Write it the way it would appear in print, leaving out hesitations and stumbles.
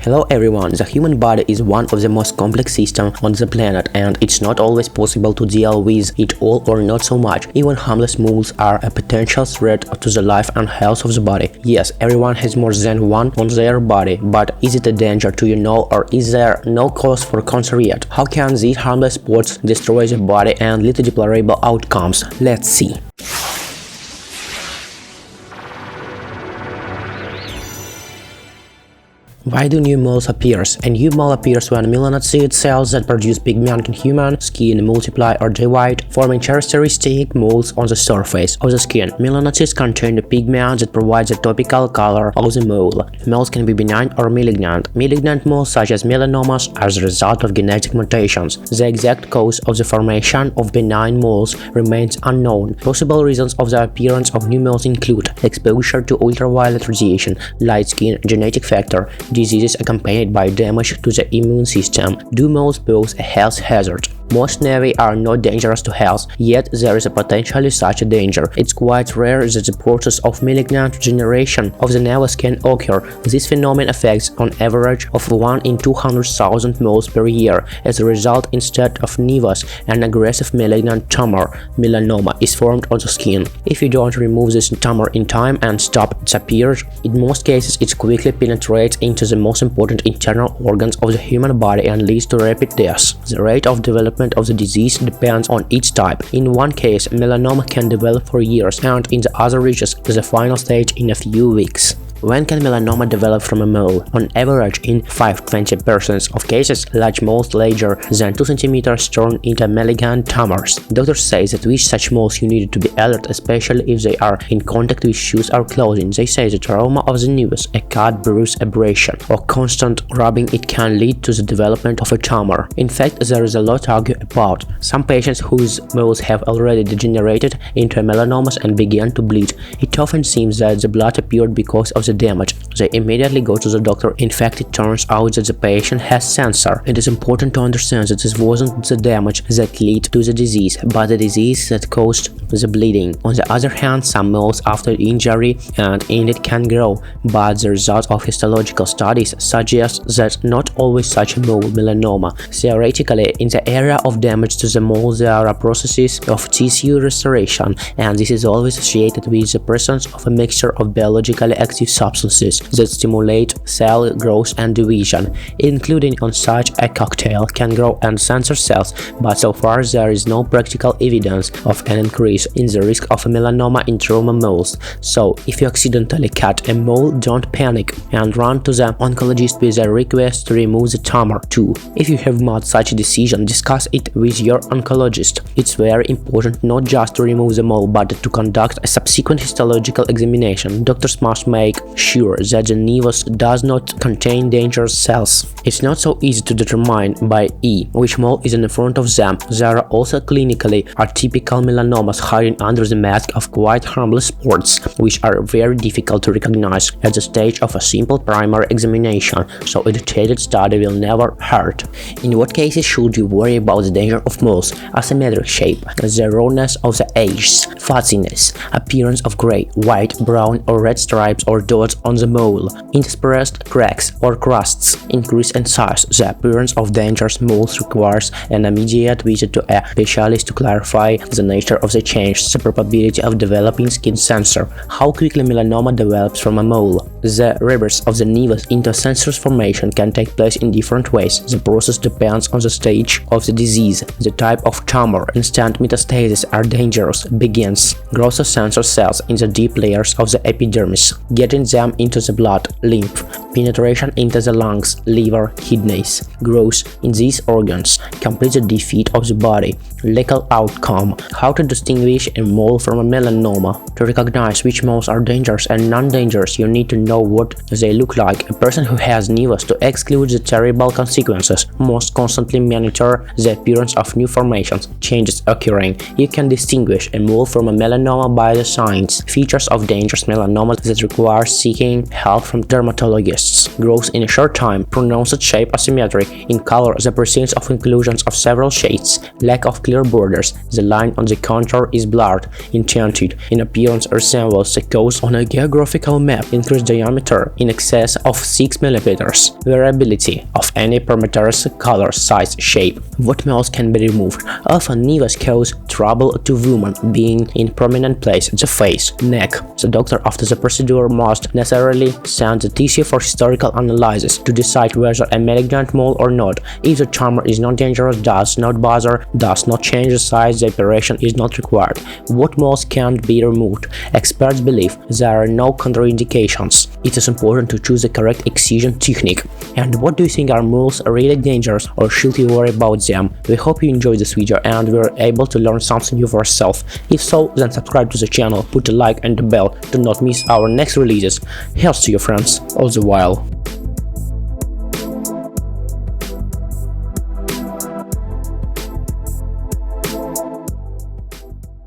Hello everyone, the human body is one of the most complex systems on the planet and it's not always possible to deal with it all or not so much. Even harmless moles are a potential threat to the life and health of the body. Yes, everyone has more than one on their body, but is it a danger to you know, or is there no cause for concern yet? How can these harmless spots destroy the body and lead to deplorable outcomes? Let's see. Why do new moles appear? A new mole appears when melanocytic cells that produce pigment in human skin multiply or divide, forming characteristic moles on the surface of the skin. Melanocytes contain the pigment that provides the topical color of the mole. Moles can be benign or malignant. Malignant moles, such as melanomas, are the result of genetic mutations. The exact cause of the formation of benign moles remains unknown. Possible reasons of the appearance of new moles include exposure to ultraviolet radiation, light skin, genetic factor, diseases accompanied by damage to the immune system. Do moles pose a health hazard? Most nevi are not dangerous to health, yet there is a potentially such a danger. It's quite rare that the process of malignant generation of the nevus can occur. This phenomenon affects on average of 1 in 200,000 moles per year. As a result, instead of nevus, an aggressive malignant tumor, melanoma, is formed on the skin. If you don't remove this tumor in time and stop its appearance, in most cases it quickly penetrates into the most important internal organs of the human body and leads to rapid death. The rate of development of the disease depends on each type. In one case, melanoma can develop for years, and in the other reaches the final stage in a few weeks. When can melanoma develop from a mole? On average, in 5–20% of cases, large moles larger than 2 cm turn into malignant tumors. Doctors say that with such moles you need to be alert, especially if they are in contact with shoes or clothing. They say the trauma of the nevus, a cut, bruise, abrasion, or constant rubbing, it can lead to the development of a tumor. In fact, there is a lot to argue about. Some patients whose moles have already degenerated into melanomas and began to bleed. It often seems that the blood appeared because of the damage. They immediately go to the doctor. In fact, it turns out that the patient has cancer. It is important to understand that this wasn't the damage that led to the disease, but the disease that caused the bleeding. On the other hand, some moles after injury and indeed can grow, but the results of histological studies suggest that not always such a mole melanoma. Theoretically, in the area of damage to the mole there are processes of tissue restoration, and this is always associated with the presence of a mixture of biologically active substances that stimulate cell growth and division, including on such a cocktail can grow and cancer cells, but so far there is no practical evidence of an increase in the risk of a melanoma in trauma moles. So, if you accidentally cut a mole, don't panic and run to the oncologist with a request to remove the tumor. 2. If you have made such a decision, discuss it with your oncologist. It's very important not just to remove the mole, but to conduct a subsequent histological examination. Doctors must make sure that the nevus does not contain dangerous cells. It's not so easy to determine by which mole is in the front of them. There are also clinically atypical melanomas hiding under the mask of quite harmless spots, which are very difficult to recognize at the stage of a simple primary examination, so a detailed study will never hurt. In what cases should you worry about the danger of moles? Asymmetric shape, the rawness of the edges, fuzziness, appearance of gray, white, brown or red stripes or dots on the mole, interspersed cracks or crusts, increase in size. The appearance of dangerous moles requires an immediate visit to a specialist to clarify the nature of the change, the probability of developing skin cancer, how quickly melanoma develops from a mole. The reverse of the nevus into cancerous formation can take place in different ways. The process depends on the stage of the disease, the type of tumor. Instant metastasis are dangerous. Begins growth of cancer cells in the deep layers of the epidermis, getting them into the blood, lymph, penetration into the lungs, liver, kidneys, growth in these organs, complete the defeat of the body. Legal outcome. How to distinguish a mole from a melanoma. To recognize which moles are dangerous and non-dangerous, you need to know what they look like. A person who has nevus, to exclude the terrible consequences, must constantly monitor the appearance of new formations, changes occurring. You can distinguish a mole from a melanoma by the signs, features of dangerous melanomas that require seeking help from dermatologists. cysts. Growth in a short time, pronounced shape asymmetry. In color, the presence of inclusions of several shades. Lack of clear borders. The line on the contour is blurred, indented. In appearance, resembles the coast on a geographical map. Increased diameter in excess of 6 mm. Variability of any parameters, color, size, shape. What males can be removed? Often nevus cause trouble to women, being in prominent place the face, neck. The doctor after the procedure must necessarily send the tissue for histological analysis to decide whether a malignant mole or not. If the tumor is not dangerous, does not bother, does not change the size, the operation is not required. What moles can't be removed? Experts believe there are no contraindications. It is important to choose the correct excision technique. And what do you think, are moles really dangerous, or should you worry about them? We hope you enjoyed this video and were able to learn something new for yourself. If so, then subscribe to the channel, put a like and a bell to not miss our next releases. Here's to your friends all the while.